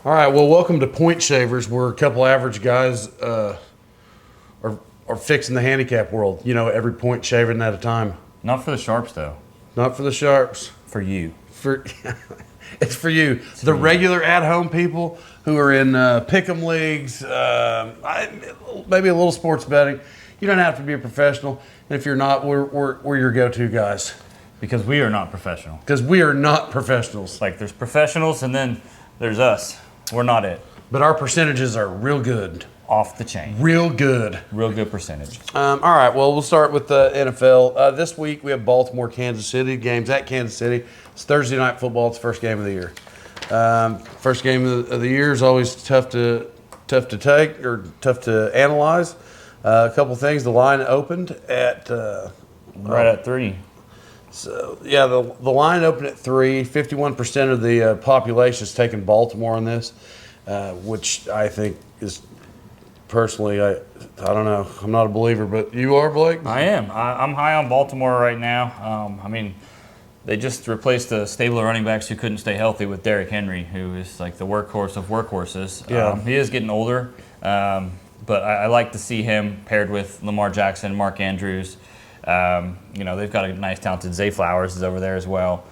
All right, well, welcome to Point Shavers, where a couple average guys are fixing the handicap world. You know, every point shaving at a time. Not for the sharps, though. Not for the sharps. For you. It's for you. The regular at-home people who are in pick'em leagues, maybe a little sports betting. You don't have to be a professional. And if you're not, we're your go-to guys. Because we are not professional. Because we are not professionals. Like, there's professionals, and then there's us. We're not it. But our percentages are real good. Off the chain. Real good. Real good percentage. All right, well, we'll start with the NFL. This week we have Baltimore, Kansas City. Games at Kansas City. It's Thursday night football. It's the first game of the year. First game of the year is always tough to take or tough to analyze. A couple things. The line opened at Right at 3. So, yeah, the line opened at 3. 51% of the population is taking Baltimore on this, which I think is personally, I don't know. I'm not a believer, but you are, Blake? I am. I'm high on Baltimore right now. They just replaced the stable of running backs who couldn't stay healthy with Derrick Henry, who is like the workhorse of workhorses. Yeah. He is getting older, but I like to see him paired with Lamar Jackson, Mark Andrews. They've got a nice, talented Zay Flowers is over there as well.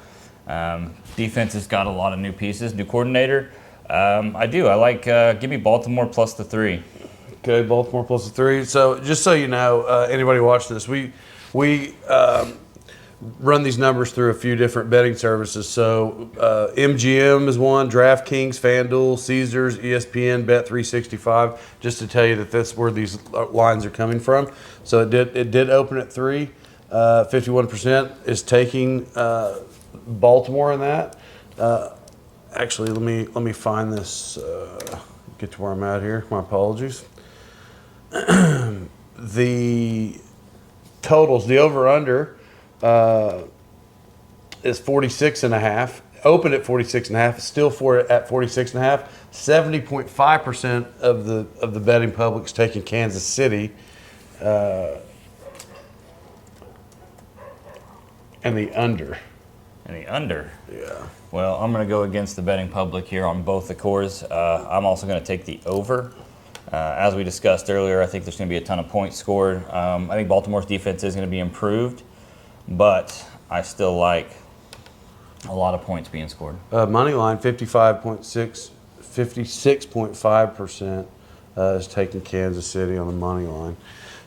Defense has got a lot of new pieces, new coordinator. I like, give me Baltimore plus the 3. Okay, Baltimore plus the 3. So just so you know, anybody watching this, we run these numbers through a few different betting services. So MGM is one, DraftKings, FanDuel, Caesars, ESPN, Bet365, just to tell you that that's where these lines are coming from. So it did open at 3. 51% is taking Baltimore in that. Actually, let me find this. Get to where I'm at here. My apologies. The totals, the over/under is 46.5. Open at 46.5. Still at 46.5. 70.5% of the betting public is taking Kansas City, and the under. And the under. Yeah. Well, I'm going to go against the betting public here on both the cores. I'm also going to take the over. As we discussed earlier, I think there's going to be a ton of points scored. I think Baltimore's defense is going to be improved, but I still like a lot of points being scored. Money line, 56.5% is taking Kansas City on the money line.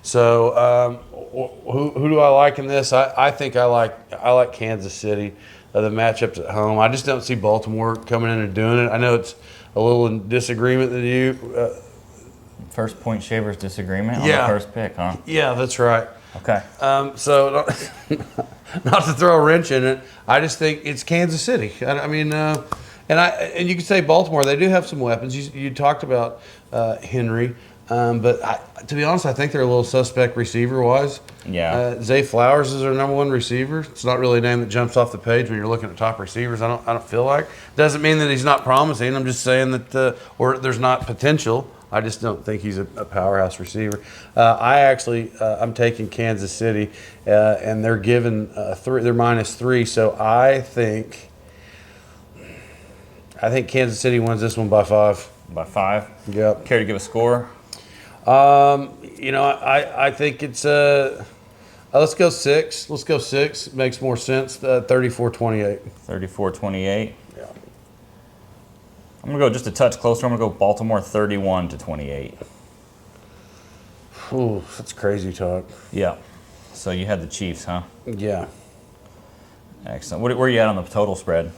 So who do I like in this? I think I like Kansas City. The matchups at home. I just don't see Baltimore coming in and doing it. I know it's a little in disagreement with you. First point shavers disagreement on Yeah. the first pick, huh? Yeah, that's right. Okay. So not to throw a wrench in it, I just think it's Kansas City. I mean, and you can say Baltimore. They do have some weapons. You talked about Henry. But to be honest, I think they're a little suspect receiver-wise. Yeah. Zay Flowers is their number one receiver. It's not really a name that jumps off the page when you're looking at top receivers. I don't feel like. Doesn't mean that he's not promising. I'm just saying that or there's not potential. I just don't think he's a powerhouse receiver. I'm taking Kansas City, and they're given 3. They're -3. So I think Kansas City wins this one by 5. By 5? Yep. Care to give a score? I think it's let's go 6. Let's go 6. Makes more sense. 34-28. 34-28. Yeah. I'm going to go just a touch closer. I'm going to go Baltimore 31-28. Ooh, that's crazy talk. Yeah. So you had the Chiefs, huh? Yeah. Excellent. Where are you at on the total spread?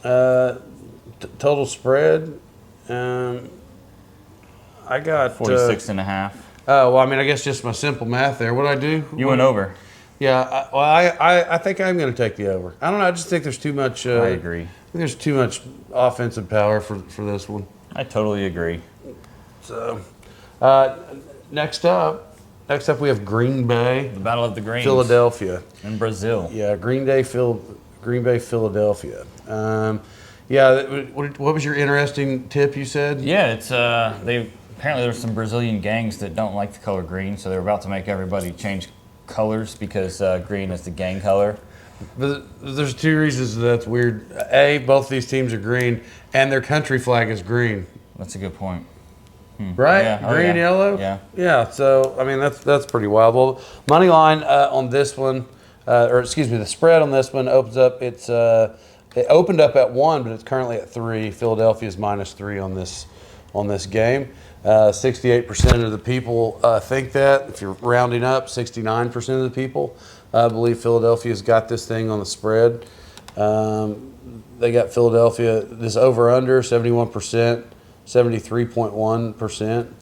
Total spread. I got 46.5. Oh, well, I mean, I guess just my simple math there. What I do? You went over. Yeah. I think I'm going to take the over. I don't know. I just think there's too much. I agree. I think there's too much offensive power for this one. I totally agree. So, next up we have Green Bay, The Battle of the Greens. Philadelphia. In Brazil. Yeah, Green Bay, Philadelphia. What was your interesting tip you said? Yeah, it's apparently there's some Brazilian gangs that don't like the color green, so they're about to make everybody change colors because green is the gang color. But there's two reasons that's weird. A, both these teams are green, and their country flag is green. That's a good point. Right? Yeah. Oh, Green, yeah. yellow? Yeah. Yeah, so, I mean, that's pretty wild. Well, money line on this one, the spread on this one opens up, it opened up at 1, but it's currently at 3. Philadelphia's -3 on this game. 68% of the people think that. If you're rounding up, 69% of the people believe Philadelphia's got this thing on the spread. They got Philadelphia, this over-under, 71%, 73.1%.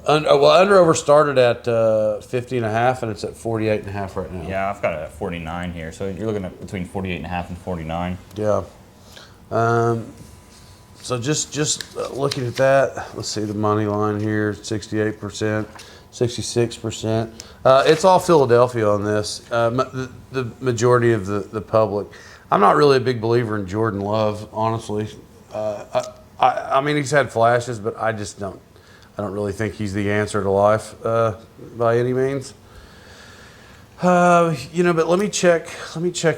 Under-over started at 50.5, and it's at 48.5 right now. Yeah, I've got it at 49 here. So you're looking at between 48.5 and 49. Yeah. So just looking at that, let's see the money line here, 68%, 66%. It's all Philadelphia on this. The majority of the public. I'm not really a big believer in Jordan Love, honestly. I mean, he's had flashes, but I don't really think he's the answer to life by any means. But let me check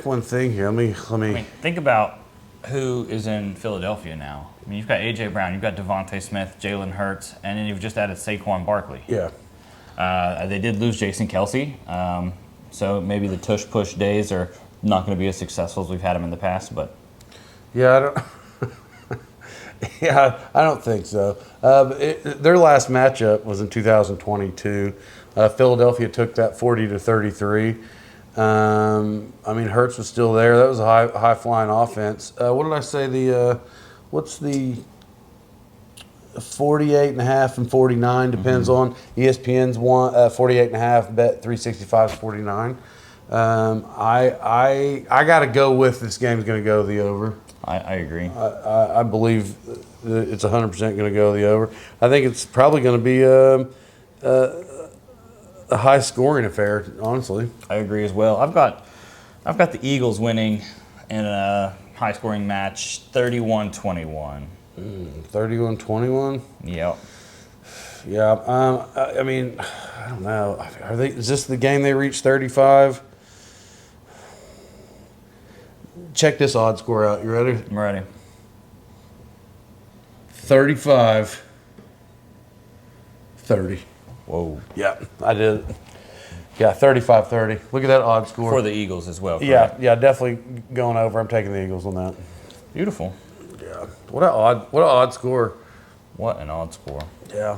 one thing here. Let me. I mean, think about who is in Philadelphia now. I mean, you've got A.J. Brown, you've got Devontae Smith, Jalen Hurts, and then you've just added Saquon Barkley. Yeah. They did lose Jason Kelsey, so maybe the tush-push days are not going to be as successful as we've had them in the past. But yeah, I don't. Yeah, I don't think so. Their last matchup was in 2022. Philadelphia took that 40-33. I mean, Hurts was still there. That was a high flying offense. What did I say? What's the 48.5 and 49 depends on ESPN's one 48.5. Bet 365 is 49. I got to go with this game's going to go the over. I agree. I believe that it's 100% going to go the over. I think it's probably going to be a high scoring affair, honestly. I agree as well. I've got the Eagles winning in a high scoring match, 31-21. 31-21? Yep. Yeah. I mean, I don't know. Is this the game they reached 35? Check this odd score out. You ready? I'm ready. 35-30. Whoa. Yeah, I did. Yeah, 35-30. Look at that odd score. For the Eagles as well. Yeah, Correct? yeah, definitely going over. I'm taking the Eagles on that. Beautiful. Yeah. What an odd score. What an odd score. Yeah.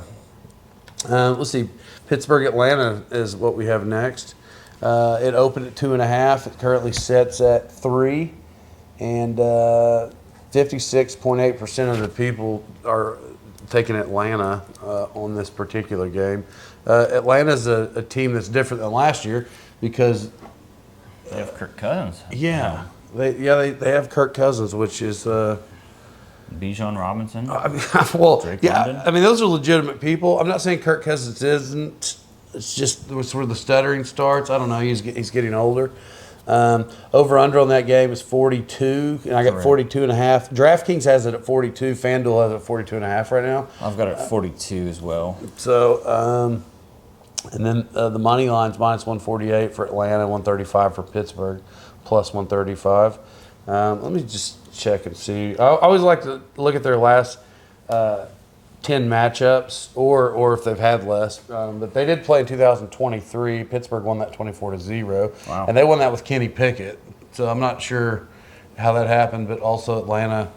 Let's see. Pittsburgh, Atlanta is what we have next. It opened at 2.5. It currently sets at 3, and 56.8% of the people are taking Atlanta on this particular game. Atlanta's a team that's different than last year because They have Kirk Cousins. they have Kirk Cousins, which is Bijan Robinson. Drake London. I mean, those are legitimate people. I'm not saying Kirk Cousins isn't. It's just where the stuttering starts. I don't know. He's getting older. Over under on that game is 42, and I got 42.5. DraftKings has it at 42. FanDuel has it at 42.5 right now. I've got it at 42 as well. So, and then the money line's -148 for Atlanta, 135 for Pittsburgh, plus 135. Let me just check and see. I always like to look at their last 10 matchups, or if they've had less. But they did play in 2023. Pittsburgh won that 24-0. Wow. And they won that with Kenny Pickett. So I'm not sure how that happened, but also Atlanta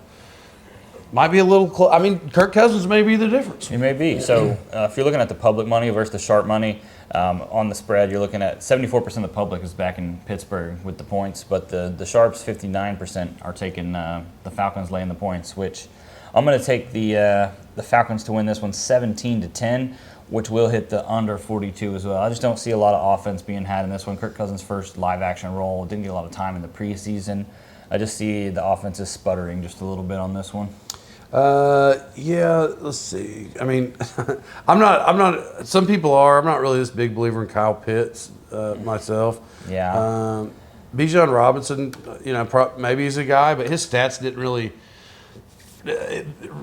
might be a little close. I mean, Kirk Cousins may be the difference. It may be. So if you're looking at the public money versus the sharp money, on the spread, you're looking at 74% of the public is backing Pittsburgh with the points, but the sharps, 59%, are taking the Falcons laying the points, which I'm going to take the Falcons to win this one 17-10, which will hit the under 42 as well. I just don't see a lot of offense being had in this one. Kirk Cousins' first live action role, didn't get a lot of time in the preseason. I just see the offense is sputtering just a little bit on this one. Yeah, let's see. I mean, I'm not, some people are. I'm not really this big believer in Kyle Pitts myself. Yeah. Bijan Robinson, maybe he's a guy, but his stats didn't really,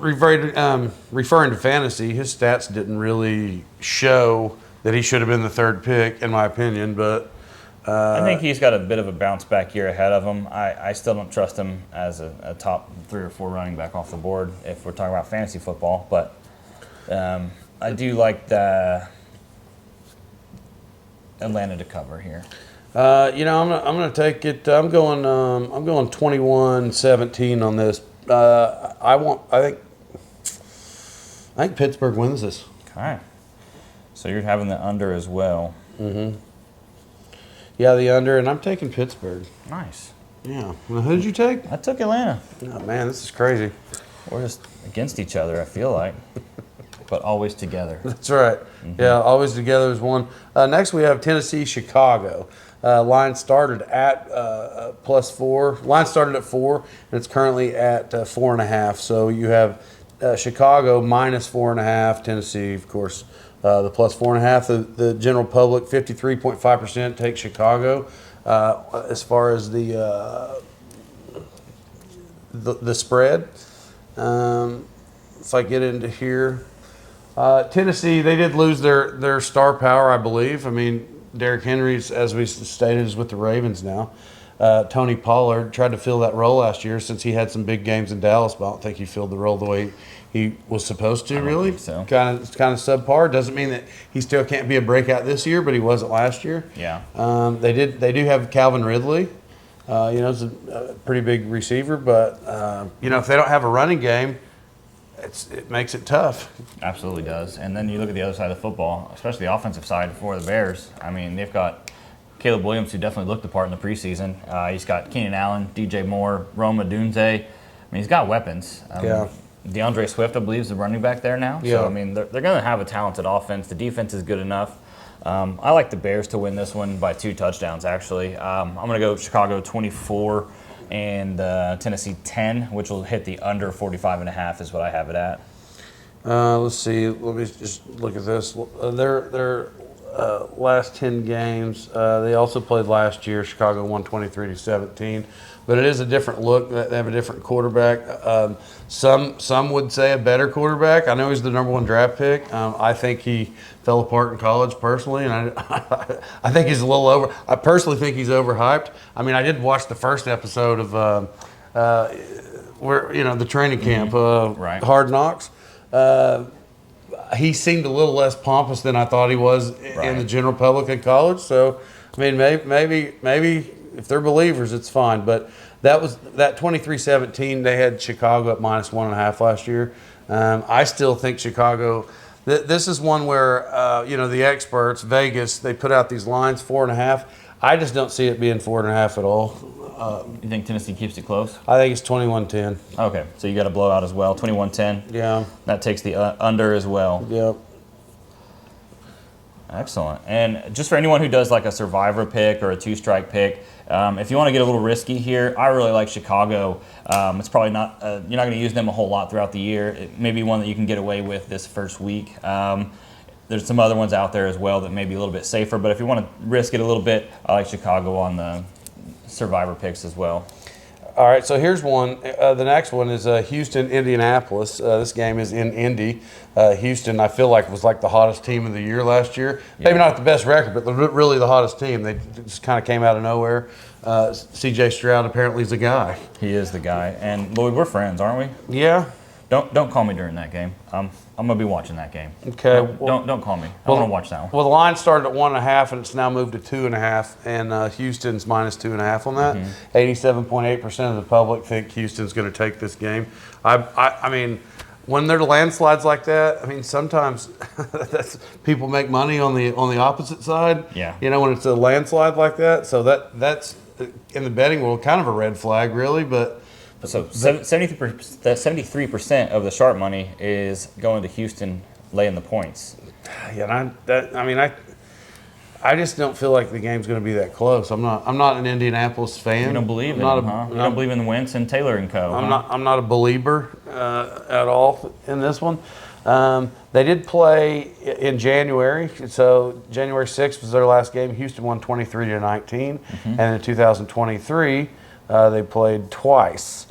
referring to fantasy, his stats didn't really show that he should have been the third pick, in my opinion. But I think he's got a bit of a bounce back year ahead of him. I still don't trust him as a top 3 or 4 running back off the board if we're talking about fantasy football. But I do like the Atlanta to cover here. I'm gonna take it. I'm going 21-17 on this. I think Pittsburgh wins this. Okay. So you're having the under as well. Yeah, the under, and I'm taking Pittsburgh. Nice. Yeah. Well, who did you take? I took Atlanta. Oh, man, this is crazy. We're just against each other, I feel like. But always together. That's right. Yeah, always together as one. Next, we have Tennessee, Chicago. Line started at +4. Line started at 4, and it's currently at 4.5. So you have Chicago -4.5. Tennessee, of course, the +4.5. The general public, 53.5% take Chicago. As far as the spread, if I get into here, Tennessee, they did lose their star power, I believe. I mean, Derrick Henry's, as we stated, is with the Ravens now. Tony Pollard tried to fill that role last year since he had some big games in Dallas, but I don't think he filled the role the way he was supposed to, really. Think so. Kind of subpar. Doesn't mean that he still can't be a breakout this year, but he wasn't last year. Yeah. They do have Calvin Ridley. He's a pretty big receiver, but if they don't have a running game, it makes it tough. Absolutely does. And then you look at the other side of the football, especially the offensive side for the Bears. I mean, they've got Caleb Williams, who definitely looked the part in the preseason. He's got Keenan Allen, DJ Moore, Roma Dunze. I mean, he's got weapons. Yeah. DeAndre Swift, I believe, is the running back there now. Yeah. So, I mean, they're going to have a talented offense. The defense is good enough. I like the Bears to win this one by 2 touchdowns, actually. I'm going to go Chicago 24 and Tennessee 10, which will hit the under 45.5 is what I have it at. Let's see. Let me just look at this. Their last 10 games, they also played last year. Chicago won 23-17. But it is a different look. They have a different quarterback. Some would say a better quarterback. I know he's the number 1 draft pick. I think he fell apart in college personally, and I think he's a little over. I personally think he's overhyped. I mean, I did watch the first episode of the training camp, Right. Hard Knocks. He seemed a little less pompous than I thought he was in the general public in college. So, I mean, maybe if they're believers, it's fine. But that 23-17, they had Chicago at -1.5 last year. I still think Chicago. This is one where the experts, Vegas, they put out these lines 4.5. I just don't see it being 4.5 at all. You think Tennessee keeps it close? I think it's 21-10. Okay, so you got a blowout as well, 21-10. Yeah. That takes the under as well. Yep. Excellent. And just for anyone who does like a survivor pick or a 2-strike pick, if you want to get a little risky here, I really like Chicago. It's probably not you're not going to use them a whole lot throughout the year. It may be one that you can get away with this first week. There's some other ones out there as well that may be a little bit safer, but if you want to risk it a little bit, I like Chicago on the survivor picks as well. All right, so here's one. The next one is Houston, Indianapolis. This game is in Indy. Houston, I feel like, was like the hottest team of the year last year. Yeah. Maybe not the best record, but really the hottest team. They just kind of came out of nowhere. C.J. Stroud apparently is a guy. He is the guy. And Lloyd, we're friends, aren't we? Yeah. Don't call me during that game. I'm gonna be watching that game. Okay. Don't call me. I want to watch that one. Well, the line started at 1.5, and it's now moved to 2.5, and Houston's -2.5 on that. 87.8% of the public think Houston's going to take this game. I mean, when there are landslides like that, I mean, sometimes people make money on the opposite side. Yeah. When it's a landslide like that, so that's in the betting world kind of a red flag, really, but. So 73% of the sharp money is going to Houston laying the points. Yeah, I just don't feel like the game's going to be that close. I'm not an Indianapolis fan. You don't believe in them, huh? You don't believe in Wentz and Taylor and co. I'm not a believer at all in this one. They did play in January, so January 6th was their last game. Houston won 23-19, and in 2023 they played twice.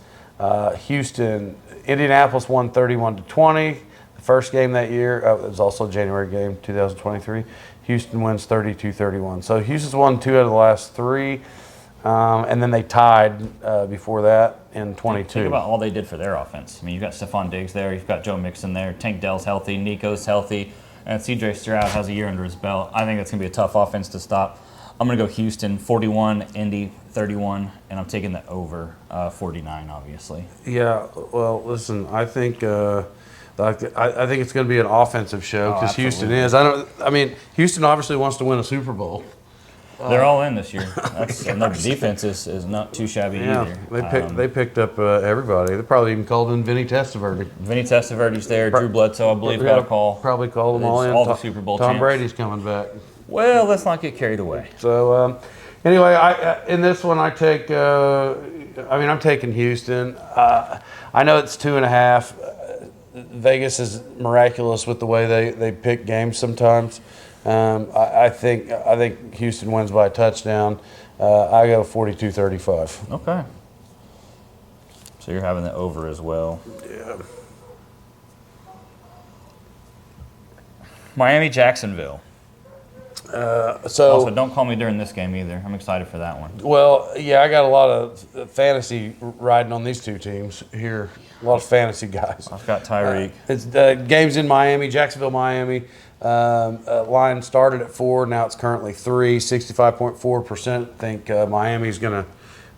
Indianapolis won 31-20. The First game that year, it was also a January game, 2023. Houston wins 32-31. So Houston's won 2 out of the last 3, and then they tied before that in 22. Think about all they did for their offense. I mean, you've got Stephon Diggs there, you've got Joe Mixon there, Tank Dell's healthy, Nico's healthy, and C.J. Stroud has a year under his belt. I think that's going to be a tough offense to stop. I'm going to go Houston 41, Indy 31, and I'm taking the over 49, obviously. Yeah, well, listen, I think I think it's going to be an offensive show because Houston is. I mean, Houston obviously wants to win a Super Bowl. They're all in this year. And their defense is not too shabby either. They picked up everybody. They probably even called in Vinny Testaverde. Vinny Testaverde's there. Drew Bledsoe, I believe, got a call. Probably called them all in. All the Super Bowl Tom champs. Brady's coming back. Well, let's not get carried away. So anyway, in this one I take. I'm taking Houston. I know it's 2.5. Vegas is miraculous with the way they pick games sometimes. I think Houston wins by a touchdown. I go 42-35. Okay. So you're having the over as well. Yeah. Miami, Jacksonville. So Also, don't call me during this game either. I'm excited for that one. well, yeah, I got a lot of fantasy riding on these two teams here. A lot of fantasy guys. I've got Tyreek. It's games in Miami, Jacksonville, Miami. Line started at 4, now it's currently 3. 65.4% think Miami's going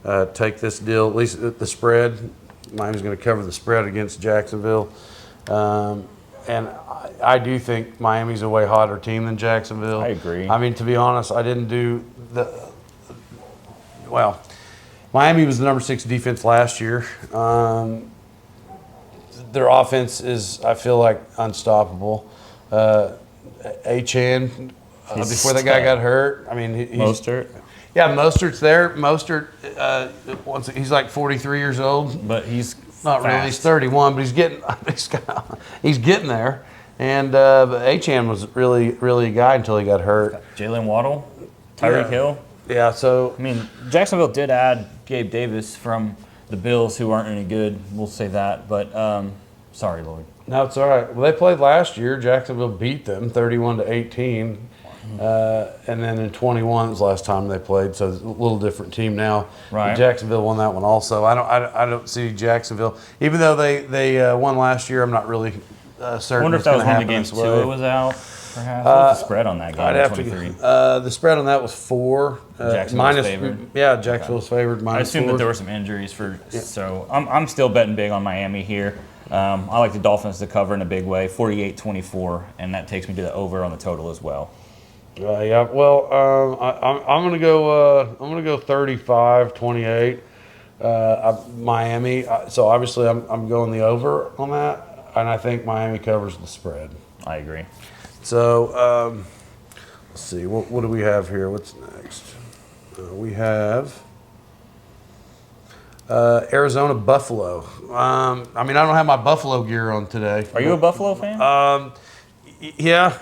to take this deal, at least the spread. Miami's going to cover the spread against Jacksonville. And I do think Miami's a way hotter team than Jacksonville. I agree. I mean, to be honest, I didn't do well, Miami was the number 6 defense last year. Their offense is, I feel like, unstoppable. Achane, before that guy got hurt, I mean, he's Mostert. Yeah, Mostert's there. Mostert, he's like 43 years old. But he's Not fast. really. He's 31, but he's getting there. And Achane was really a guy until he got hurt. Jalen Waddle, Tyreek Hill. Yeah, so I mean, Jacksonville did add Gabe Davis from the Bills, who aren't any good. We'll say that. But sorry, Lloyd. no, it's all right. Well, they played last year. Jacksonville beat them 31-18. And then in 21 was the last time they played, so it's a little different team now. Right. But Jacksonville won that one also. I don't see Jacksonville, even though they won last year. I'm not really certain. I wonder if it's that was gonna one of the happen games this way. Tua was out, perhaps. What's the spread on that game? I'd have 23? to. The spread on that was 4. Jacksonville's favored? Yeah, Jacksonville's favored. I Minus assume 4. that there were some injuries so I'm still betting big on Miami here. I like the Dolphins to cover in a big way, 48-24, and that takes me to the over on the total as well. Yeah. Well, I'm gonna go. I'm gonna go 35-28. Miami. So obviously, I'm going the over on that, and I think Miami covers the spread. I agree. So let's see. What do we have here? What's next? We have Arizona Buffalo. I mean, I don't have my Buffalo gear on today. Are you a Buffalo fan? Yeah.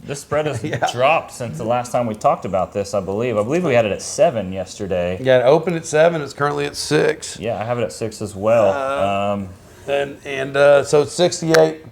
This spread has dropped since the last time we talked about this, I believe. I believe we had it at 7 yesterday. Yeah, it opened at 7. It's currently at 6. Yeah, I have it at 6 as well. So it's 68.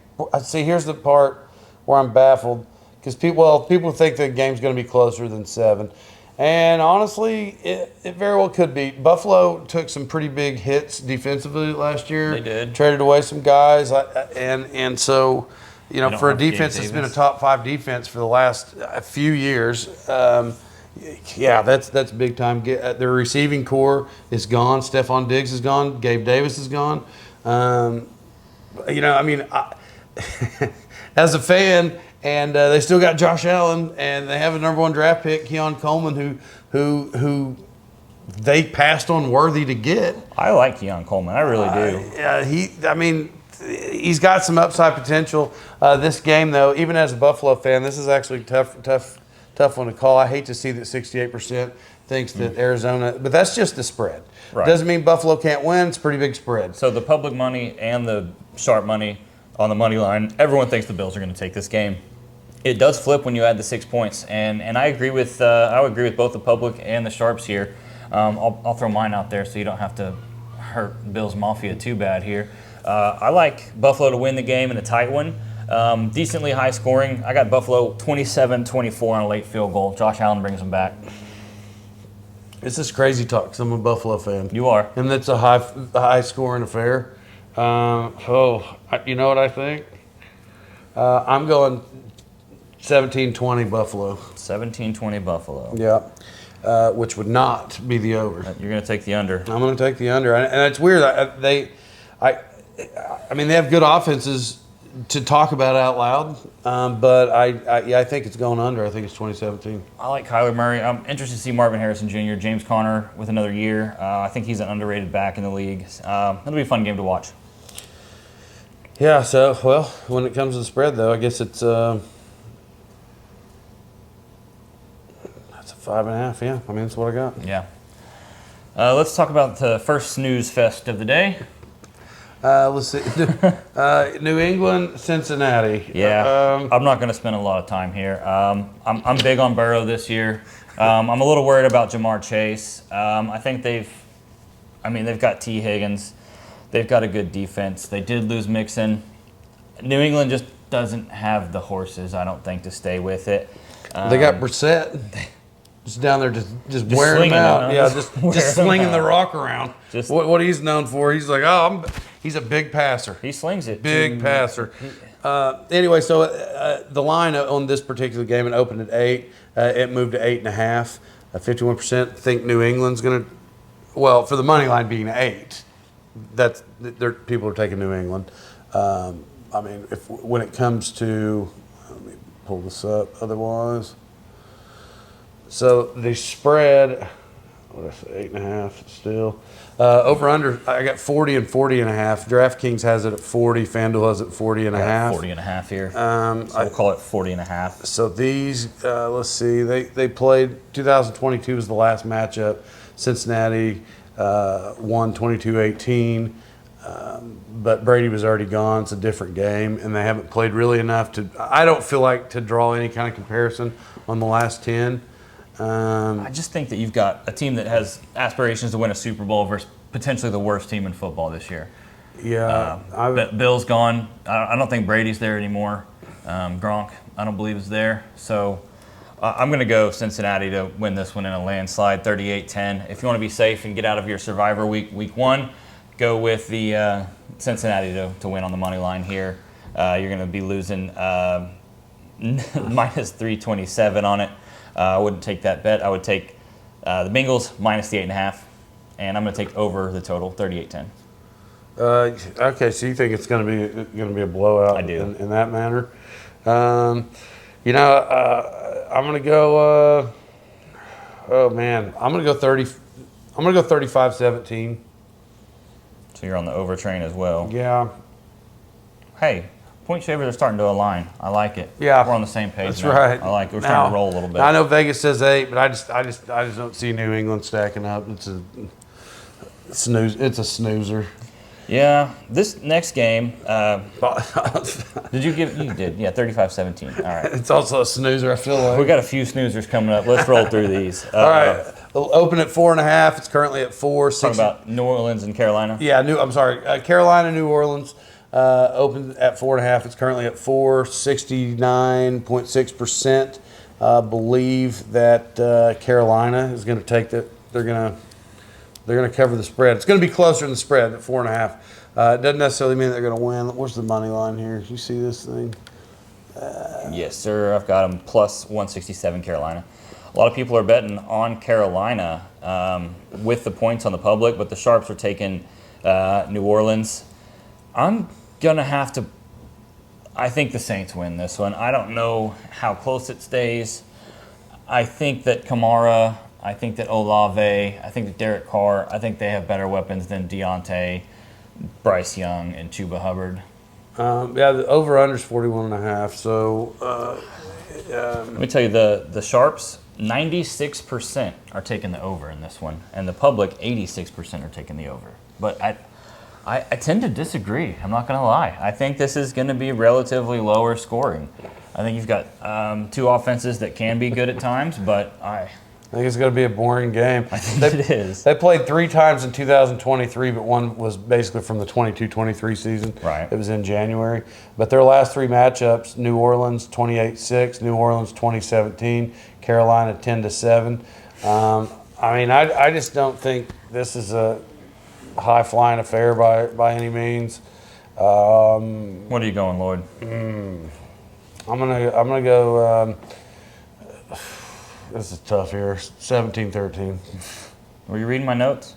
See, here's the part where I'm baffled because people think the game's going to be closer than 7, and honestly, it very well could be. Buffalo took some pretty big hits defensively last year. They did. Traded away some guys, and so. You know, don't for a have Gabe defense that's been a Davis. top 5 defense for the last few years, that's big time. Their receiving core is gone. Stephon Diggs is gone. Gabe Davis is gone. You know, I mean, as a fan, and they still got Josh Allen, and they have a number 1 draft pick, Keon Coleman, who they passed on Worthy to get. I like Keon Coleman. I really do. He's got some upside potential. This game, though, even as a Buffalo fan, this is actually tough one to call. I hate to see that 68% thinks that Arizona, but that's just the spread. Right. Doesn't mean Buffalo can't win. It's a pretty big spread. So the public money and the sharp money on the money line, everyone thinks the Bills are going to take this game. It does flip when you add the 6 points, and I agree with both the public and the sharps here. I'll throw mine out there so you don't have to hurt Bills Mafia too bad here. I like Buffalo to win the game in a tight one. Decently high scoring. I got Buffalo 27-24 on a late field goal. Josh Allen brings them back. It's just crazy talk 'cause I'm a Buffalo fan. You are. And that's a high scoring affair. You know what I think? I'm going 17-20 Buffalo. 17-20 Buffalo. Yeah. Which would not be the over. You're going to take the under. I'm going to take the under. And it's weird. I mean, they have good offenses to talk about out loud, but I think it's going under. I think it's 2017. I like Kyler Murray. I'm interested to see Marvin Harrison Jr., James Conner with another year. I think he's an underrated back in the league. It'll be a fun game to watch. Yeah, so, well, when it comes to the spread, though, I guess it's that's a 5.5, yeah. I mean, that's what I got. Yeah. Let's talk about the first snooze fest of the day. Let's see. New England, Cincinnati. Yeah, I'm not going to spend a lot of time here. I'm big on Burrow this year. I'm a little worried about Jamar Chase. I think they've got T. Higgins. They've got a good defense. They did lose Mixon. New England just doesn't have the horses, I don't think, to stay with it. They got Brissett. Just down there, just wearing slinging them out. them, Yeah, just just wearing slinging them the out. rock around. Just- What he's known for, he's like, he's a big passer. He slings it. Big passer. Anyway, so the line on this particular game, it opened at 8. It moved to 8.5. 51% think New England's going to, well, for the money line being 8, people are taking New England. I mean, when it comes to, let me pull this up otherwise. So the spread, what did I say, 8.5 still. Over under, I got 40 and 40.5. DraftKings has it at 40. FanDuel has it at 40.5. 40.5 here. So we'll call it 40.5. So these, let's see, they played 2022 was the last matchup. Cincinnati won 22-18, but Brady was already gone. It's a different game, and they haven't played really enough to. I don't feel like to draw any kind of comparison on the last 10. I just think that you've got a team that has aspirations to win a Super Bowl versus potentially the worst team in football this year. Yeah, Bill's gone. I don't think Brady's there anymore. Gronk, I don't believe is there. So I'm going to go Cincinnati to win this one in a landslide, 38-10. If you want to be safe and get out of your Survivor week one, go with the Cincinnati to win on the money line here. You're going to be losing minus 327 on it. I wouldn't take that bet. I would take the Bengals minus the 8.5, and I'm going to take over the total, 38-10. Okay, so you think it's going to be a blowout? I do. In that manner. I'm going to go. I'm going to go 30. I'm going to go 35-17. So you're on the over train as well. Yeah. Hey, point shavers are starting to align. I like it. Yeah. We're on the same page. That's now. right. I like it. We're starting to roll a little bit. I know Vegas says 8, but I just don't see New England stacking up. It's a snooze. It's a snoozer. Yeah. This next game, did you give? You did. Yeah, 35-17. All right. It's also a snoozer. I feel like We got a few snoozers coming up. Let's roll through these. All right. It'll open at 4.5. It's currently at 4. Talking about New Orleans and Carolina. Yeah, Carolina, New Orleans opened at 4.5. It's currently at 4. 69.6% believe that Carolina is going to take the. They're going to cover the spread. It's going to be closer than the spread at 4.5. It doesn't necessarily mean they're going to win. Where's the money line here? You see this thing? Yes, sir. I've got them plus 167 Carolina. A lot of people are betting on Carolina with the points on the public, but the sharps are taking New Orleans. I'm going to have to – I think the Saints win this one. I don't know how close it stays. I think that Kamara, I think that Olave, I think that Derek Carr, I think they have better weapons than Deontay, Bryce Young, and Chuba Hubbard. The over-under is 41.5. So Let me tell you, the sharps, 96% are taking the over in this one, and the public, 86% are taking the over. But I tend to disagree. I'm not going to lie. I think this is going to be relatively lower scoring. I think you've got two offenses that can be good at times, but think it's going to be a boring game. I think it is. They played 3 times in 2023, but one was basically from the 22-23 season. Right. It was in January. But their last 3 matchups, New Orleans 28-6, New Orleans 2017, Carolina 10-7. I mean, I just don't think this is a high-flying affair by any means. What are you going, Lloyd? I'm gonna go. This is tough here. 17-13. Were you reading my notes?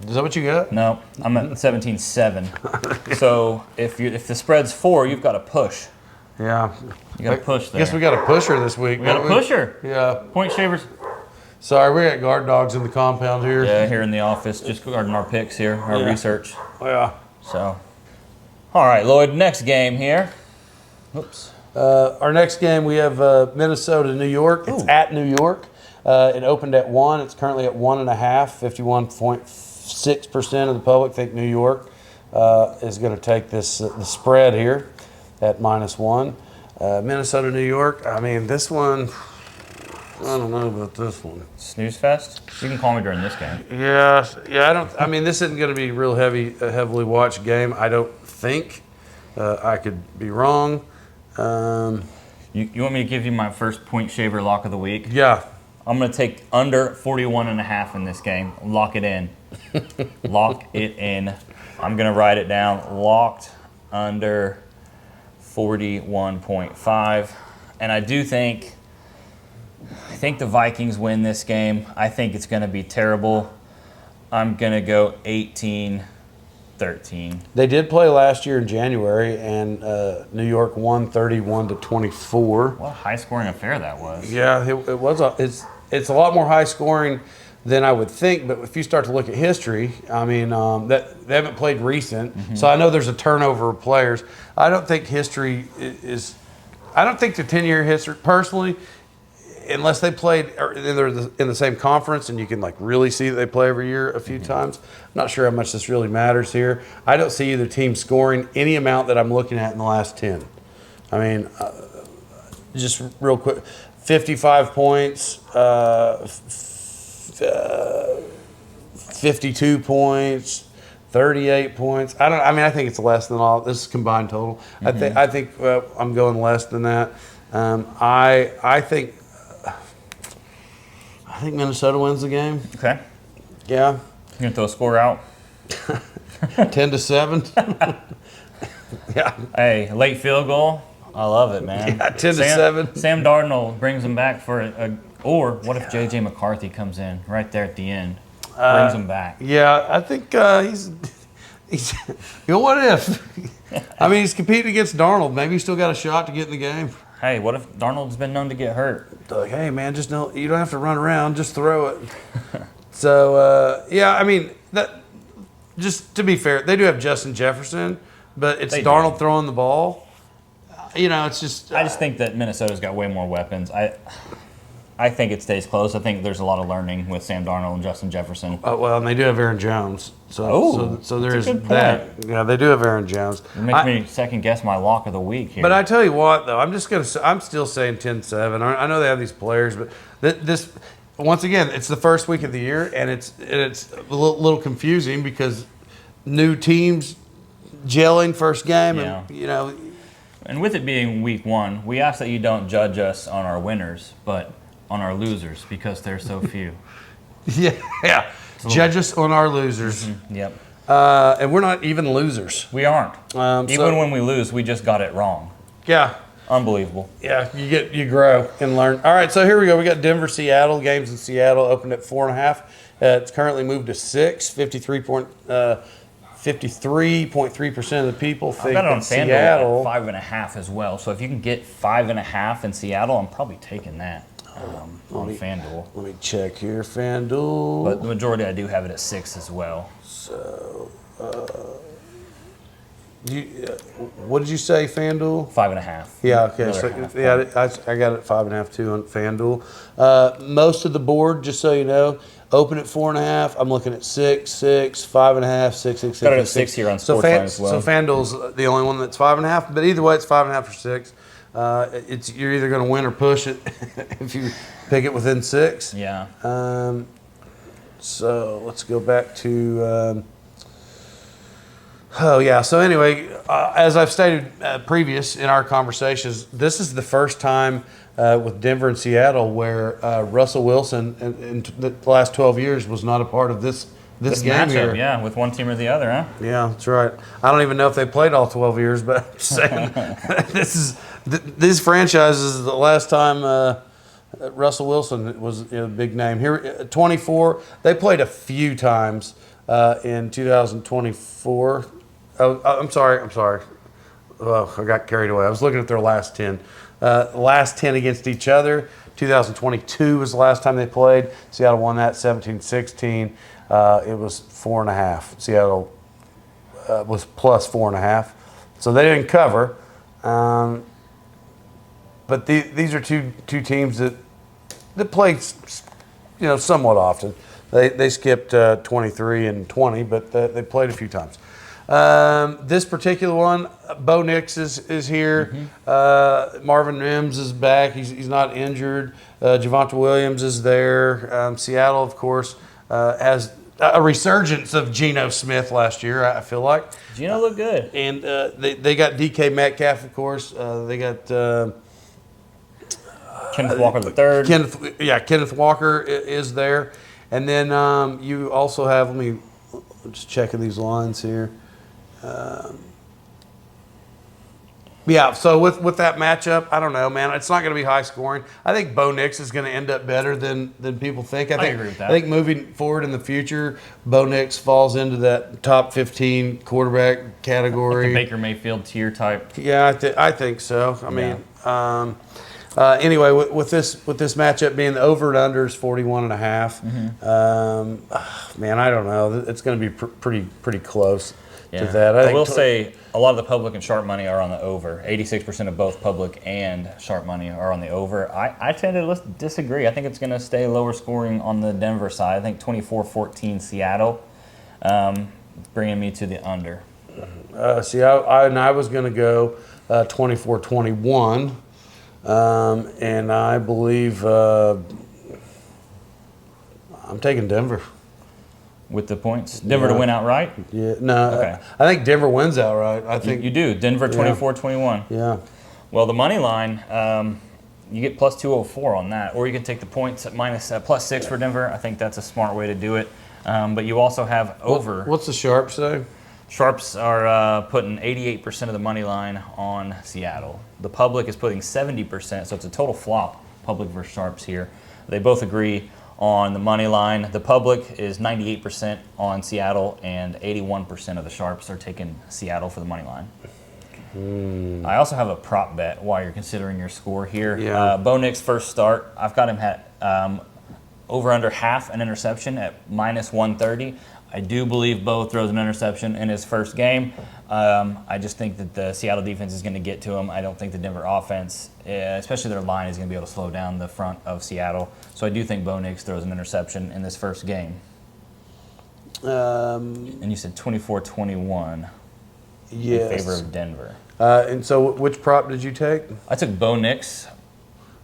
Is that what you got? No, I'm at 17-7. So if the spread's 4, you've got to push. Yeah. You got to push there. Guess we got a pusher this week. We got a pusher. Yeah. Point shavers. Sorry, we got guard dogs in the compound here. Yeah, here in the office, just guarding our picks here, our research. Yeah. So, all right, Lloyd. Next game here. Oops. Our next game, we have Minnesota, New York. It's at New York. It opened at 1. It's currently at 1.5. 51.6% of the public think New York is going to take the spread here at -1. Minnesota, New York. I mean, this one, I don't know about this one. Snooze fest. You can call me during this game. Yeah. I mean, this isn't going to be a real heavily watched game. I don't think. I could be wrong. You want me to give you my first point shaver lock of the week? Yeah. I'm going to take under 41.5 in this game. Lock it in. Lock it in. I'm going to write it down. Locked under 41.5. And I think the Vikings win this game. I think it's going to be terrible. I'm going to go 18-13. They did play last year in January, and New York won 31-24. What a high-scoring affair that was. Yeah, it was. It's a lot more high scoring than I would think. But if you start to look at history, I mean, that they haven't played recent, so I know there's a turnover of players. I don't think history is. I don't think the 10-year history personally. Unless they played in the same conference and you can like really see that they play every year a few times, I'm not sure how much this really matters here. I don't see either team scoring any amount that I'm looking at in the last 10. I mean, just real quick, 55 points, 52 points, 38 points. I think it's less than all. This is combined total. I think I'm going less than that. I think Minnesota wins the game. Okay. Yeah. You going to throw a score out? 10-7. Yeah. Hey, late field goal. I love it, man. Yeah, 10-7. Sam Darnold brings them back for or what if J.J. McCarthy comes in right there at the end? Brings them back. Yeah, I think he's what if? I mean, he's competing against Darnold. Maybe he's still got a shot to get in the game. Hey, what if Darnold's been known to get hurt? Like, hey, man, you don't have to run around, just throw it. So, I mean, that just to be fair, they do have Justin Jefferson, but it's Darnold throwing the ball. It's just. I just think that Minnesota's got way more weapons. I think it stays close. I think there's a lot of learning with Sam Darnold and Justin Jefferson. Well, and they do have Aaron Jones. So there's that. Yeah, they do have Aaron Jones. You make me second guess my lock of the week here. But I tell you what, though, I'm still saying 10-7. I know they have these players, but this once again, it's the first week of the year, and it's a little confusing because new teams gelling first game, and And with it being week 1, we ask that you don't judge us on our winners, but on our losers because they're so few. Yeah. Judge us on our losers. Mm-hmm. Yep. And we're not even losers. We aren't. Even when we lose, we just got it wrong. Yeah. Unbelievable. Yeah, you grow and learn. All right, so here we go. We got Denver, Seattle. Games in Seattle opened at 4.5. It's currently moved to 6. 53.3% of the people think that Seattle. 5.5 as well. So if you can get 5.5 in Seattle, I'm probably taking that on FanDuel. Let me check here, FanDuel. But the majority, I do have it at 6 as well. So, what did you say, FanDuel? 5.5. Yeah, okay. So, I got it at 5.5 too on FanDuel. Most of the board, just so you know, open at 4.5. I'm looking at 6, 5.5, 6, 6, 6. Got it at 6 here on Sportsline as well. So FanDuel's the only one that's 5.5, but either way, it's 5.5 or 6. You're either going to win or push it if you pick it within 6. Yeah. So let's go back to. So anyway, as I've stated previous in our conversations, this is the first time with Denver and Seattle where Russell Wilson in the last 12 years was not a part of this game matchup, here. yeah, with one team or the other, huh? Yeah, that's right. I don't even know if they played all 12 years, but I'm just saying these franchises, the last time Russell Wilson was a big name. Here, 24, they played a few times in 2024. Oh, I'm sorry. Oh, I got carried away. I was looking at their last 10. Last 10 against each other. 2022 was the last time they played. Seattle won that 17-16. It was 4.5. Seattle was plus 4.5. So they didn't cover. But these are two teams that play, somewhat often. They skipped 23 and 20, but they played a few times. This particular one, Bo Nix is here. Mm-hmm. Marvin Mims is back. He's not injured. Javonte Williams is there. Seattle, of course, has a resurgence of Geno Smith last year, I feel like. Geno looked good. And they got DK Metcalf, of course. They got Kenneth Walker III. Kenneth Walker is there. And then you also have, I'm just checking these lines here. So with that matchup, I don't know, man. It's not going to be high scoring. I think Bo Nix is going to end up better than people think. I agree with that. I think moving forward in the future, Bo Nix falls into that top 15 quarterback category. Like the Baker Mayfield tier type. Yeah, I think so. I mean, anyway, with this matchup being the over and under is 41.5. Man, I don't know. It's going to be pretty close to that. I will say a lot of the public and sharp money are on the over. 86% of both public and sharp money are on the over. I tend to disagree. I think it's going to stay lower scoring on the Denver side. I think 24-14 Seattle, bringing me to the under. I was going to go 24-21. And I believe I'm taking Denver. With the points? Denver to win outright? Yeah, no. Okay. I think Denver wins outright. I think you do. Denver 24-21. Yeah. Well, the money line, you get plus 204 on that, or you can take the points at minus plus 6 for Denver. I think that's a smart way to do it. But you also have over. What's the sharp say? Sharps are putting 88% of the money line on Seattle. The public is putting 70%, so it's a total flop, public versus Sharps here. They both agree on the money line. The public is 98% on Seattle, and 81% of the Sharps are taking Seattle for the money line. I also have a prop bet while you're considering your score here. Yeah. Bo Nix first start, I've got him at over under half an interception at minus 130. I do believe Bo throws an interception in his first game. I just think that the Seattle defense is going to get to him. I don't think the Denver offense, especially their line, is going to be able to slow down the front of Seattle. So I do think Bo Nix throws an interception in this first game. And you said 24-21 yes. in favor of Denver. And so which prop did you take? I took Bo Nix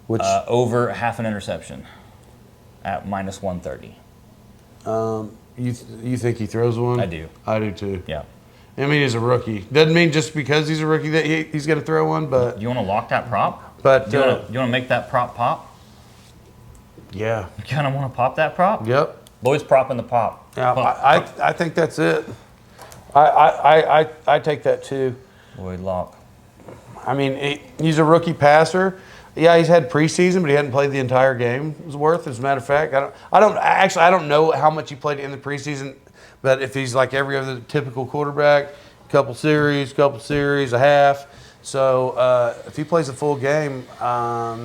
over half an interception at minus 130. You think he throws one? I do. I do too. Yeah. I mean, he's a rookie. Doesn't mean just because he's a rookie that he's going to throw one, but... You want to lock that prop? But you want to make that prop pop? Yeah. You kind of want to pop that prop? Yep. Lloyd's propping the pop. Yeah, I think that's it. I take that too. Lloyd lock. I mean, he's a rookie passer. Yeah, he's had preseason, but he hadn't played the entire game. It was worth. As a matter of fact, I don't know how much he played in the preseason, but if he's like every other typical quarterback, couple series, a half. So if he plays a full game, I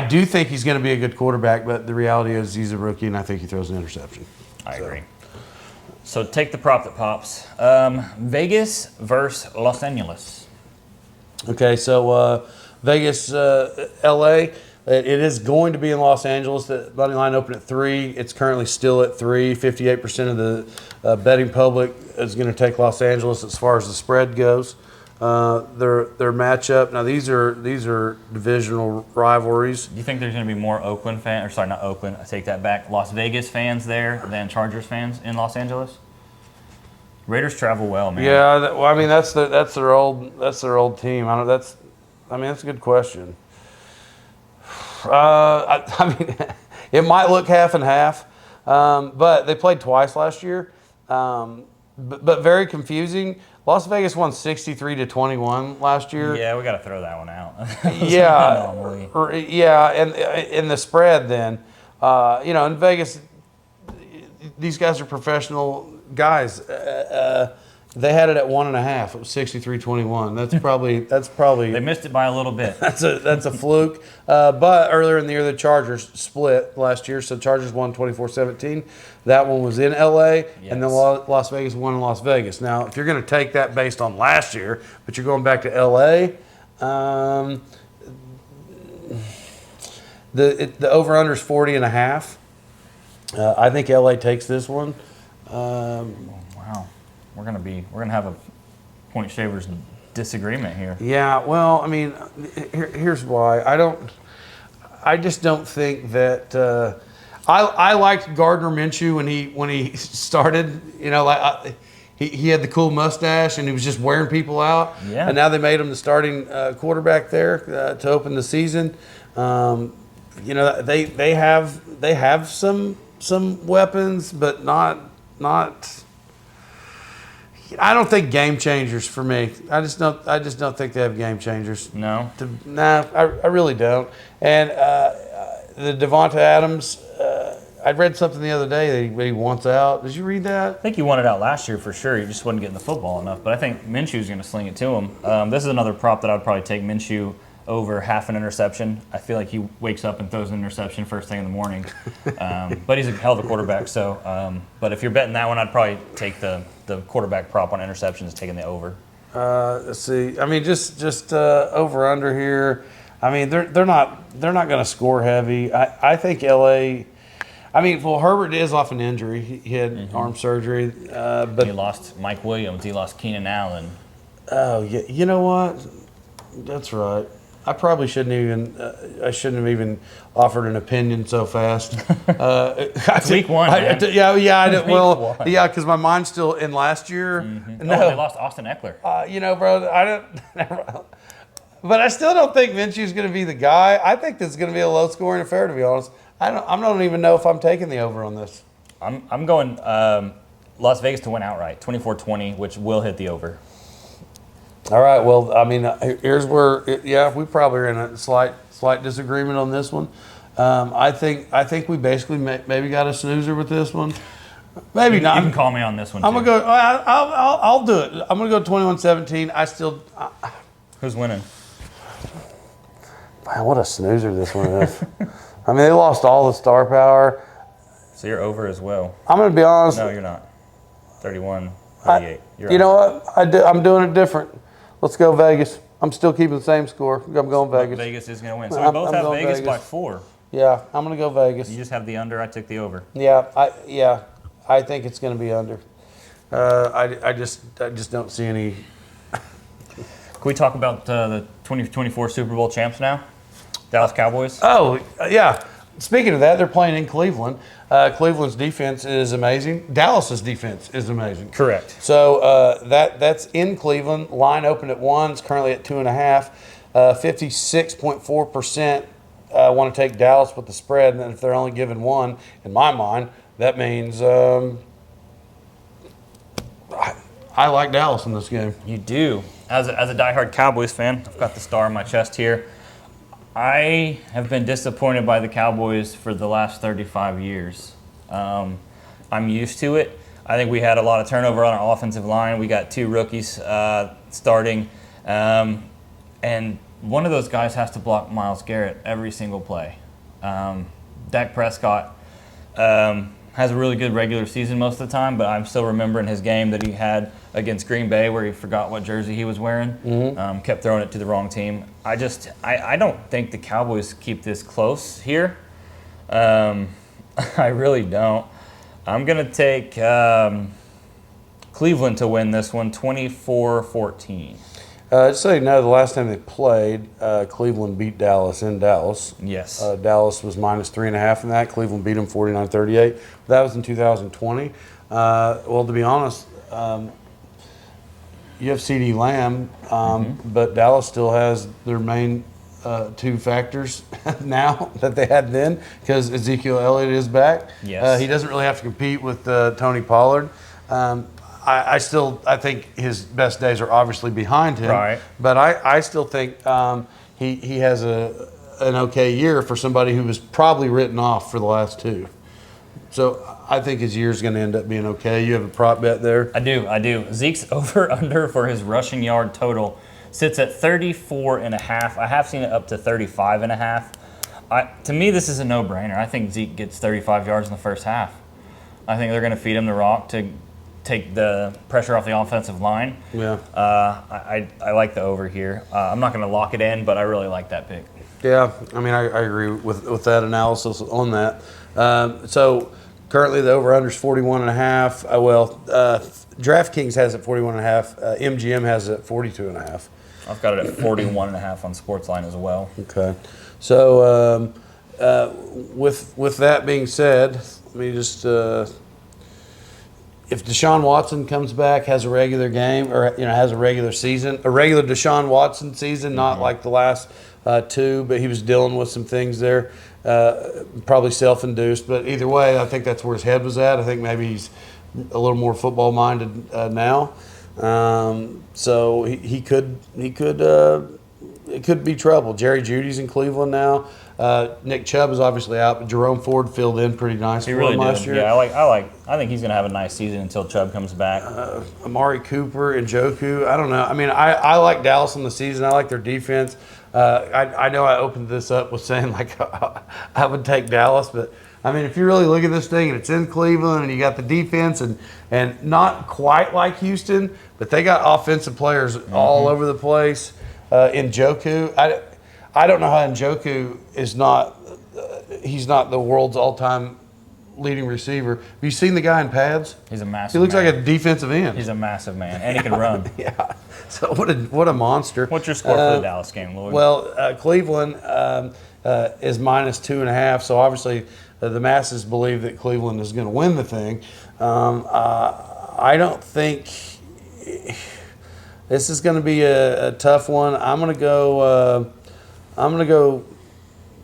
do think he's going to be a good quarterback. But the reality is he's a rookie, and I think he throws an interception. I agree. So take the prop that pops. Vegas versus Los Angeles. Okay, so Vegas, LA. It is going to be in Los Angeles. The money line opened at 3. It's currently still at 3. 58% of the betting public is going to take Los Angeles as far as the spread goes. their matchup. Now these are divisional rivalries. Do you think there's going to be more Oakland fans, or sorry, not Oakland, I take that back, Las Vegas fans there than Chargers fans in Los Angeles? Raiders travel well, man. Yeah, well, I mean that's their old team. That's a good question. I mean, it might look half and half, but they played twice last year. But very confusing. Las Vegas won 63-21 last year. Yeah, we got to throw that one out. Yeah, and in the spread then, in Vegas, these guys are professional guys. They had it at 1.5. It was 63-21. That's probably They missed it by a little bit. that's a fluke. But earlier in the year, the Chargers split last year, so Chargers won 24-17. That one was in LA, and then Las Vegas won in Las Vegas. Now, if you're going to take that based on last year, but you're going back to LA, the over/under is 40.5. I think LA takes this one. Wow, we're gonna have a point shavers disagreement here. Yeah, well, I mean, here's why. I just don't think that. I liked Gardner Minshew when he started. He had the cool mustache and he was just wearing people out. Yeah. And now they made him the starting quarterback there to open the season. They have some weapons, but not. I don't think game changers for me. I just don't think they have game changers. No. I really don't. And the Devonta Adams, I read something the other day that he wants out. Did you read that? I think he wanted out last year for sure. He just wasn't getting the football enough. But I think Minshew's going to sling it to him. This is another prop that I would probably take Minshew over half an interception. I feel like he wakes up and throws an interception first thing in the morning. But he's a hell of a quarterback. So, but if you're betting that one, I'd probably take the quarterback prop on interceptions, taking the over. Let's see. I mean, just over under here. I mean, they're not going to score heavy. I think LA. I mean, well, Herbert is off an injury. He had arm surgery, but He lost Mike Williams. He lost Keenan Allen. oh yeah, you know what? That's right. I probably shouldn't have even offered an opinion so fast. It's week one, man. Because my mind's still in last year. No, they lost Austin Eckler. Bro, I don't. But I still don't think Minshew's going to be the guy. I think this is going to be a low-scoring affair, to be honest. I don't even know if I'm taking the over on this. I'm going Las Vegas to win outright, 24-20, which will hit the over. All right. Well, I mean, here's where, we probably are in a slight disagreement on this one. I think we basically maybe got a snoozer with this one. Maybe not. You can call me on this one. I'm gonna go. I'll do it. I'm gonna go 21-17. Who's winning? Man, what a snoozer this one is. I mean, they lost all the star power. So you're over as well. I'm going to be honest. No, you're not. 31, 38. You know what? I'm doing it different. Let's go Vegas. I'm still keeping the same score. I'm going Vegas. Vegas is going to win. So we both have Vegas by 4. Yeah, I'm going to go Vegas. You just have the under. I took the over. Yeah, I think it's going to be under. I just don't see any. Can we talk about the 2024 Super Bowl champs now? Dallas Cowboys? Oh, yeah. Speaking of that, they're playing in Cleveland. Cleveland's defense is amazing. Dallas's defense is amazing. Correct. So that's in Cleveland. Line opened at 1. It's currently at 2.5. 56.4% want to take Dallas with the spread. And if they're only given 1, in my mind, that means I like Dallas in this game. You do. As a diehard Cowboys fan, I've got the star on my chest here. I have been disappointed by the Cowboys for the last 35 years. I'm used to it. I think we had a lot of turnover on our offensive line. We got 2 rookies starting. And one of those guys has to block Myles Garrett every single play. Dak Prescott has a really good regular season most of the time, but I'm still remembering his game that he had against Green Bay where he forgot what jersey he was wearing, kept throwing it to the wrong team. I don't think the Cowboys keep this close here. I really don't. I'm going to take Cleveland to win this one, 24-14. Just so you know, the last time they played, Cleveland beat Dallas in Dallas. Yes. Dallas was minus 3.5 in that. Cleveland beat them 49-38. That was in 2020. Well, to be honest, you have CeeDee Lamb, but Dallas still has their main two factors now that they had then, because Ezekiel Elliott is back. Yes. He doesn't really have to compete with Tony Pollard. I think his best days are obviously behind him. Right. But I still think he has an okay year for somebody who was probably written off for the last two. So I think his year's going to end up being okay. You have a prop bet there? I do. Zeke's over-under for his rushing yard total sits at 34.5. I have seen it up to 35.5. To me, this is a no-brainer. I think Zeke gets 35 yards in the first half. I think they're going to feed him the rock to take the pressure off the offensive line. Yeah. I like the over here. I'm not going to lock it in, but I really like that pick. Yeah, I mean, I agree with that analysis on that. So currently the over-under is 41.5. DraftKings has it 41.5. MGM has it 42.5. I've got it at 41.5 on Sportsline as well. Okay. So with that being said, let me just if Deshaun Watson comes back, has a regular game, or has a regular season, a regular Deshaun Watson season, not like the last two, but he was dealing with some things there, probably self-induced. But either way, I think that's where his head was at. I think maybe he's a little more football-minded now. So he could it could be trouble. Jerry Jeudy's in Cleveland now. Nick Chubb is obviously out, but Jerome Ford filled in pretty nice He for really him last did. year. Yeah, I think he's going to have a nice season until Chubb comes back. Amari Cooper and Njoku. I don't know. I mean, I like Dallas in the season. I like their defense. I know I opened this up with saying like I would take Dallas, but I mean, if you really look at this thing and it's in Cleveland and you got the defense and not quite like Houston, but they got offensive players all over the place. Njoku, I don't know how Njoku is not. He's not the world's all-time leading receiver. Have you seen the guy in pads? He's a massive. He looks man. like a defensive end. He's a massive man, and he can run. Yeah. So what a monster. What's your score for the Dallas game, Lloyd? Well, Cleveland is minus 2.5. So obviously the masses believe that Cleveland is going to win the thing. I don't think this is going to be a tough one. I'm going to go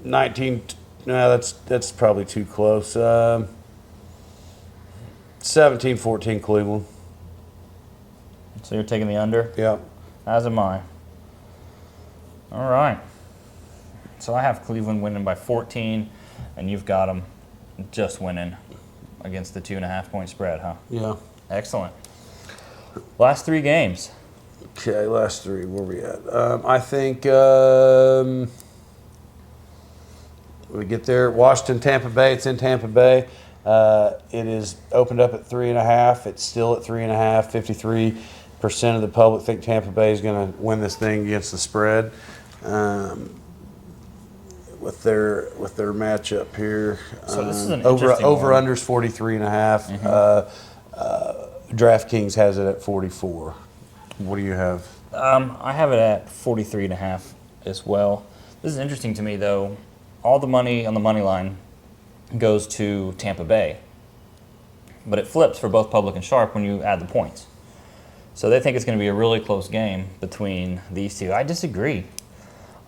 19. No, that's probably too close. 17-14 Cleveland. So you're taking the under? Yeah. As am I. All right. So I have Cleveland winning by 14, and you've got them just winning against the 2.5-point spread, huh? Yeah. Excellent. Last three games. Okay, last three. Where we at? I think we get there. Washington, Tampa Bay. It's in Tampa Bay. It is opened up at 3.5. It's still at 3.5. 53% of the public think Tampa Bay is going to win this thing against the spread. With their matchup here. So this is an interesting over one. unders 43.5. DraftKings has it at 44. What do you have? I have it at 43.5 as well. This is interesting to me, though. All the money on the money line goes to Tampa Bay, but it flips for both public and sharp when you add the points. So they think it's going to be a really close game between these two. I disagree.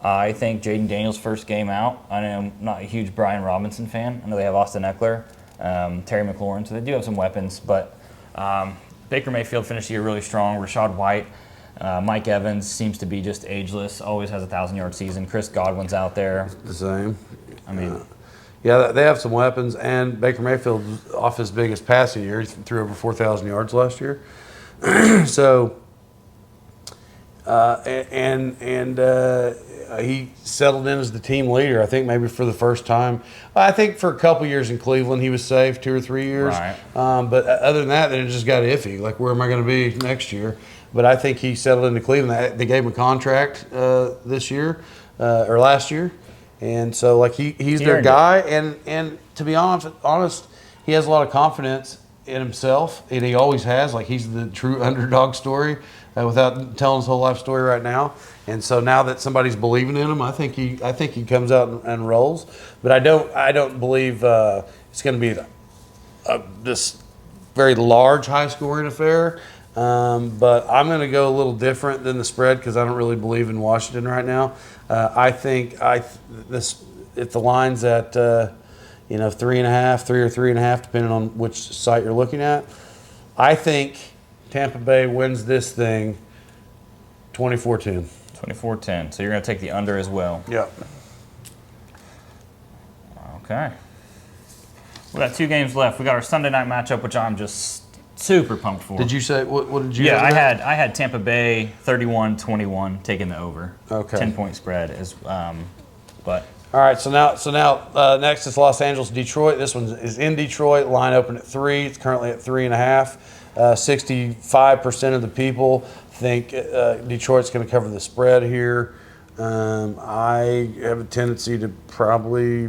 I think Jaden Daniels' first game out. I am not a huge Brian Robinson fan. I know they have Austin Eckler, Terry McLaurin, so they do have some weapons. But Baker Mayfield finished the year really strong. Rashad White, Mike Evans seems to be just ageless. Always has a 1,000-yard season. Chris Godwin's out there. The same. I mean, yeah, they have some weapons, and Baker Mayfield off his biggest passing year. He threw over 4,000 yards last year. So, he settled in as the team leader. I think maybe for the first time. I think for a couple years in Cleveland he was safe, 2 or 3 years. Right. But other than that, then it just got iffy. Like, where am I going to be next year? But I think he settled into Cleveland. They gave him a contract this year or last year, and so like he's their guy. And to be honest, he has a lot of confidence in himself, and he always has. Like, he's the true underdog story. without telling his whole life story right now. And so now that somebody's believing in him, I think he comes out and rolls. But I don't believe it's going to be this very large, high-scoring affair. But I'm going to go a little different than the spread because I don't really believe in Washington right now. I think if the line's at 3.5, 3 or 3.5, depending on which site you're looking at, I think Tampa Bay wins this thing 24-10. 24-10. So you're going to take the under as well. Yep. Okay. We got 2 games left. We got our Sunday night matchup, which I'm just super pumped for. Did you say what did you? Yeah, have I had Tampa Bay 31-21 taking the over. Okay. 10-point spread is, but. All right, so now next is Los Angeles, Detroit. This one is in Detroit. Line open at 3. It's currently at 3.5. 65% of the people think Detroit's going to cover the spread here. I have a tendency to probably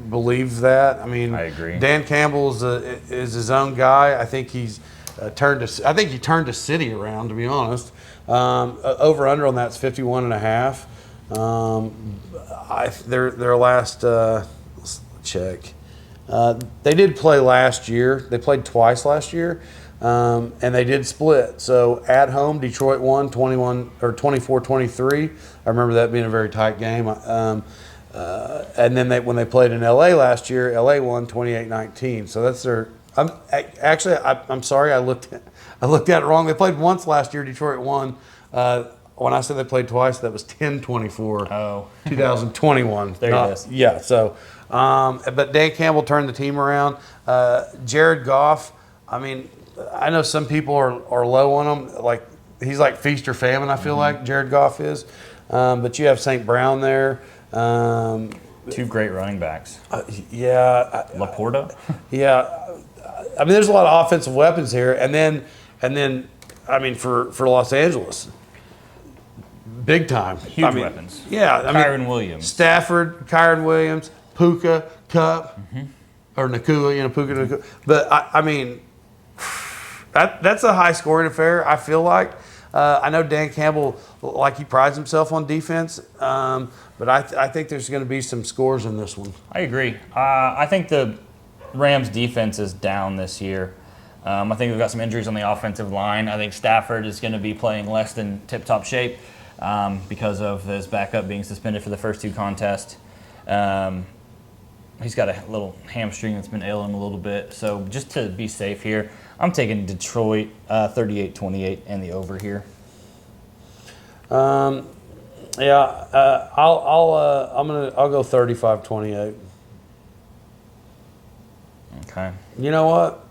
believe that. I mean, I agree. Dan Campbell is his own guy. I think he's I think he turned the city around, to be honest. Over under on that's 51.5. Their last let's check. They did play last year. They played twice last year, and they did split. So at home, Detroit won 24-23. I remember that being a very tight game. And then when they played in LA last year, LA won 28-19. So that's their. I'm sorry, I looked at it wrong. They played once last year. Detroit won. When I said they played twice, that was 10-24. Oh. 2021. There it is. Yeah. So, but Dan Campbell turned the team around. Jared Goff. I mean, I know some people are low on him. Like he's like feast or famine. I feel like Jared Goff is. But you have St. Brown there. 2 great running backs. Yeah. Laporta. Yeah. I mean, there's a lot of offensive weapons here, and then I mean, for Los Angeles, big time, Huge weapons. Yeah, I mean, Kyron Williams, Stafford, Kyron Williams, Puka, Kupp, or Nakua, Puka Nakua. But I mean, that's a high scoring affair. I feel like. I know Dan Campbell, like he prides himself on defense, but I think there's going to be some scores in this one. I agree. I think the Rams defense is down this year. I think we've got some injuries on the offensive line. I think Stafford is going to be playing less than tip-top shape because of his backup being suspended for the first 2 contests. He's got a little hamstring that's been ailing him a little bit. So just to be safe here, I'm taking Detroit 38-28 and the over here. I'll go 35-28. Okay. You know what?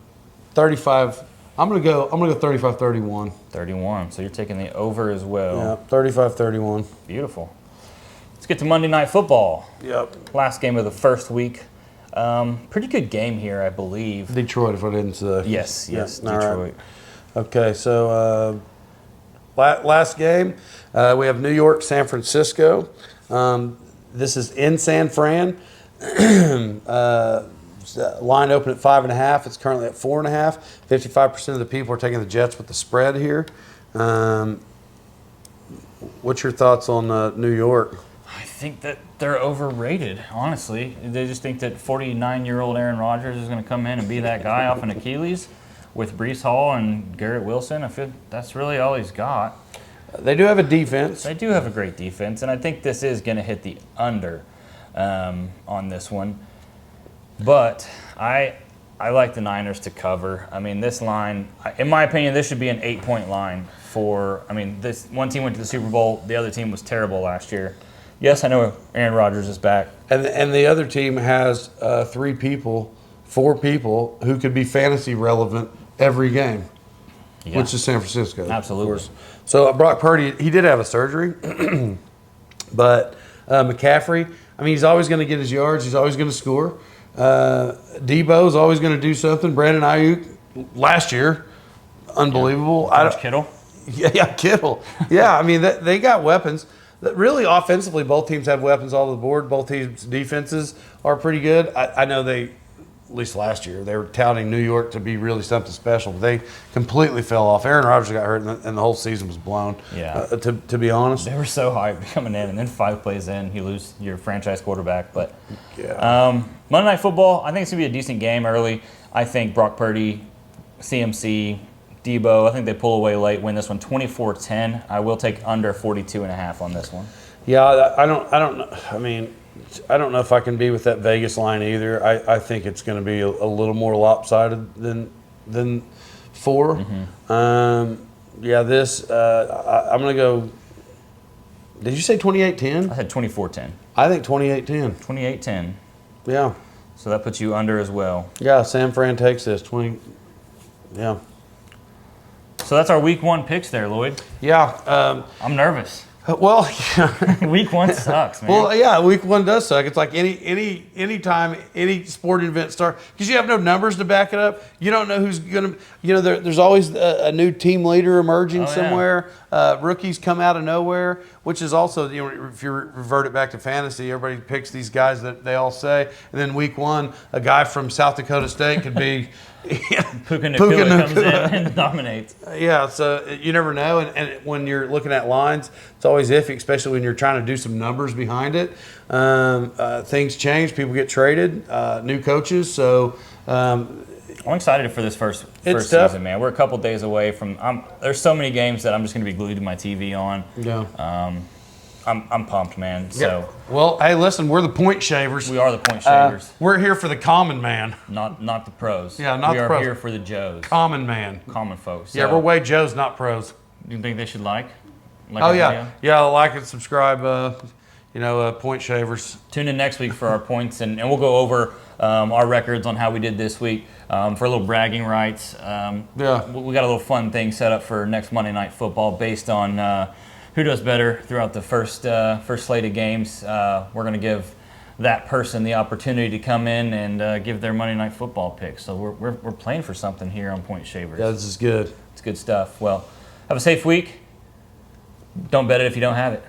35. I'm gonna go 35-31. 31. So you're taking the over as well. Yeah, 35-31. Beautiful. Let's get to Monday Night Football. Yep. Last game of the first week. Pretty good game here, I believe. Detroit, if I didn't say. Yes, Yeah, all Detroit. right. Okay, so last game, we have New York, San Francisco. This is in San Fran. Line open at 5.5. It's currently at 4.5. 55% of the people are taking the Jets with the spread here. What's your thoughts on New York? I think that they're overrated, honestly. They just think that 49-year-old Aaron Rodgers is going to come in and be that guy off an Achilles with Breece Hall and Garrett Wilson. I feel that's really all he's got. They do have a defense. They do have a great defense, and I think this is going to hit the under on this one. But I like the Niners to cover. I mean, this line, in my opinion, this should be an 8-point line this one team went to the Super Bowl. The other team was terrible last year. Yes, I know Aaron Rodgers is back. And the other team has 4 people who could be fantasy relevant every game, which is San Francisco. Absolutely. Of course. So Brock Purdy, he did have a surgery, but McCaffrey, I mean, he's always going to get his yards. He's always going to score. Debo's always going to do something. Brandon Ayuk, last year, unbelievable. Kittle. Yeah, Kittle. Yeah, I mean, they got weapons. Really, offensively, both teams have weapons all over the board. Both teams' defenses are pretty good. I know they at least last year. They were touting New York to be really something special, but they completely fell off. Aaron Rodgers got hurt, and the whole season was blown. Yeah. To be honest. They were so hyped coming in, and then 5 plays in, you lose your franchise quarterback. But Yeah. Monday Night Football, I think it's going to be a decent game early. I think Brock Purdy, CMC, Debo, I think they pull away late, win this one 24-10. I will take under 42.5 on this one. Yeah, I don't know. I mean, I don't know if I can be with that Vegas line either. I think it's going to be a little more lopsided than 4. Yeah, this I'm going to go. Did you say 28-10? I said 24-10. I think 28-10. 28-10. Yeah. So that puts you under as well. Yeah, San Fran takes this 20. Yeah. So that's our week 1 picks there, Lloyd. Yeah. I'm nervous. Well, Week 1 sucks, man. well, yeah. Week 1 does suck. It's like any time any sporting event starts, because you have no numbers to back it up. You don't know who's gonna. There's always a new team leader emerging somewhere. Rookies come out of nowhere, which is also, if you revert it back to fantasy, everybody picks these guys that they all say, and then week 1, a guy from South Dakota State could be. Puka Nacua comes in and dominates. Yeah, so you never know, and when you're looking at lines, it's always iffy, especially when you're trying to do some numbers behind it. Things change, people get traded, new coaches, so I'm excited for this first tough. season, man. We're a couple days away from. There's so many games that I'm just going to be glued to my TV on. yeah. I'm pumped, man. So Well, hey, listen, we're the point shavers. we are the point shavers, We're here for the common man, not the pros. Yeah, not we the are pros. here for the Joes, common man. common folks. Yeah, So, we're way Joes, not pros. you think they should like Oh our yeah, video? yeah. Like and subscribe. Point shavers. Tune in next week for our points, and we'll go over our records on how we did this week for a little bragging rights. Yeah. We got a little fun thing set up for next Monday Night Football based on who does better throughout the first slate of games. We're going to give that person the opportunity to come in and give their Monday Night Football picks. So we're playing for something here on Point Shavers. Yeah, this is good. It's good stuff. Well, have a safe week. Don't bet it if you don't have it.